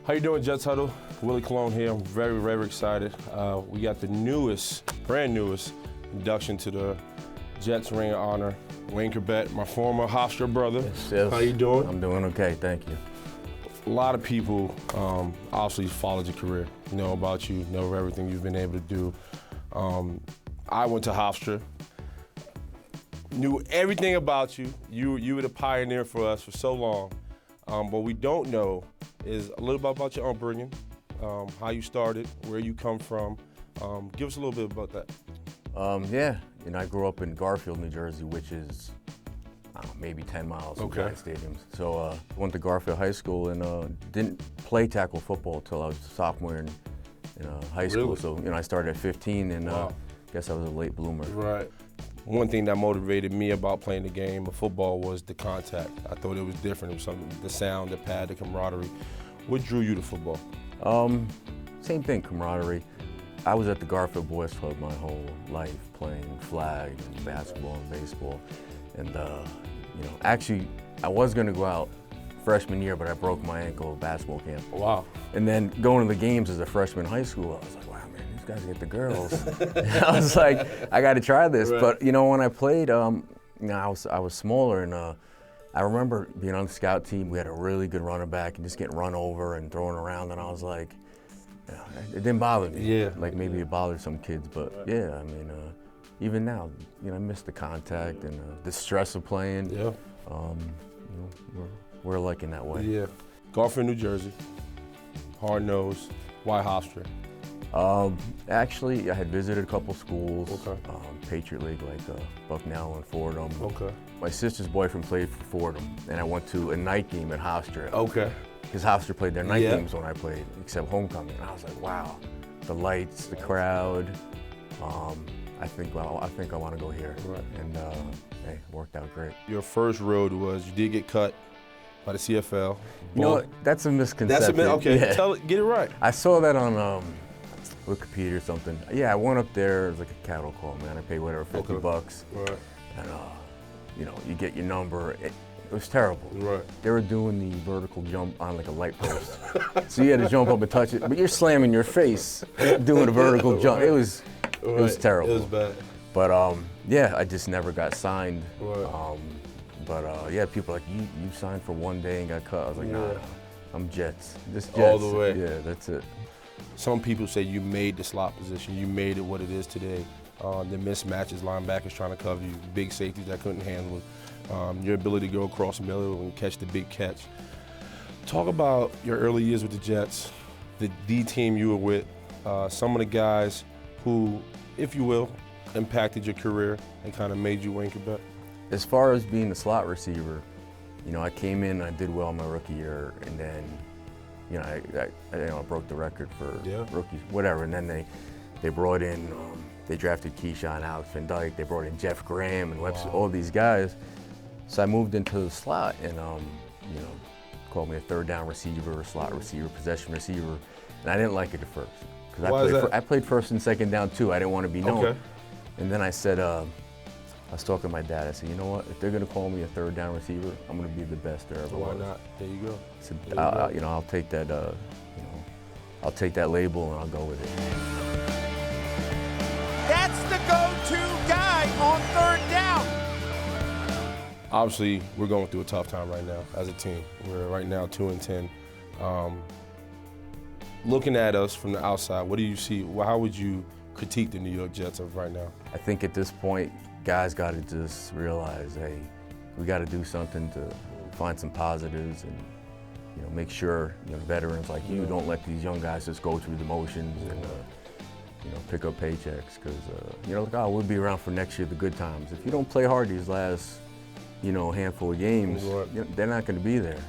How you doing, Jets Huddle? Willie Cologne here. I'm very, very excited. We got the brand newest induction to the Jets Ring of Honor. Wayne Chrebet, my former Hofstra brother. Yes. How you doing? I'm doing okay, thank you. A lot of people obviously followed your career, know about you, know everything you've been able to do. I went to Hofstra, knew everything about you. You were the pioneer for us for so long. What we don't know is a little bit about your upbringing, how you started, where you come from. Give us a little bit about that. Yeah, I grew up in Garfield, New Jersey, which is maybe 10 miles from Giant stadiums. So went to Garfield High School and didn't play tackle football until I was a sophomore in high school. Really? So I started at 15 and guess I was a late bloomer. Right. One thing that motivated me about playing the game of football was the contact. I thought it was different. It was something, the sound, the pad, the camaraderie. What drew you to football? Same thing, camaraderie. I was at the Garfield Boys Club my whole life, playing flag and basketball and baseball. And actually, I was going to go out freshman year, but I broke my ankle at basketball camp. Wow. And then going to the games as a freshman in high school, I was like, wow, man, these guys get the girls. I was like, I got to try this. Right. But when I played, I was smaller, and I remember being on the scout team. We had a really good running back and just getting run over and thrown around, and I was like, it didn't bother me. Yeah. Like maybe it bothered some kids, but yeah, I mean, even now, I miss the contact and the stress of playing. Yeah. We're alike in that way. Yeah. Garfield, New Jersey. Hard nosed. Why Hofstra? Actually, I had visited a couple schools. Okay. Patriot League, like Bucknell and Fordham. Okay. My sister's boyfriend played for Fordham, and I went to a night game at Hofstra. Okay. Because Hofstra played their night games when I played, except homecoming. And I was like, wow, the lights, the crowd. I think I want to go here. Right. And hey, it worked out great. Your first road was, you did get cut by the CFL. You know what? That's a misconception. Okay, Yeah. Get it right. I saw that on Wikipedia or something. Yeah, I went up there, it was like a cattle call, man. I paid whatever, $50. Right. And you get your number. It was terrible. Right. They were doing the vertical jump on like a light post. So you had to jump up and touch it, but you're slamming your face doing a vertical jump. It was terrible. It was bad. But yeah, I just never got signed. Right. Yeah, people are like, you signed for one day and got cut. I was like, nah, I'm Jets. Just Jets. All the way. Yeah, that's it. Some people say you made the slot position. You made it what it is today. The mismatches, linebackers trying to cover you, big safeties that couldn't handle it. Your ability to go across the middle and catch the big catch. Talk about your early years with the Jets, the D team you were with, some of the guys who, if you will, impacted your career and kind of made you Wayne Chrebet. As far as being the slot receiver, I came in and I did well my rookie year, and then, I broke the record for rookies, whatever. And then they brought in, they drafted Keyshawn, Alex Van Dyke, they brought in Jeff Graham and Webster, all these guys. So I moved into the slot and, called me a third down receiver, slot receiver, possession receiver. And I didn't like it at first. Because I played first and second down too. I didn't want to be known. Okay. And then I said, I was talking to my dad. I said, you know what? If they're going to call me a third down receiver, I'm going to be the best there ever was. Why not? There you go. I said, I'll take that, I'll take that label and I'll go with it. That's the go-to guy on third down. Obviously, we're going through a tough time right now as a team. We're right now 2-10. Looking at us from the outside, what do you see? How would you critique the New York Jets of right now? I think at this point, guys got to just realize, hey, we got to do something to find some positives and make sure veterans like you don't let these young guys just go through the motions and pick up paychecks because we'll be around for next year, the good times. If you don't play hard these last handful of games, they're not going to be there.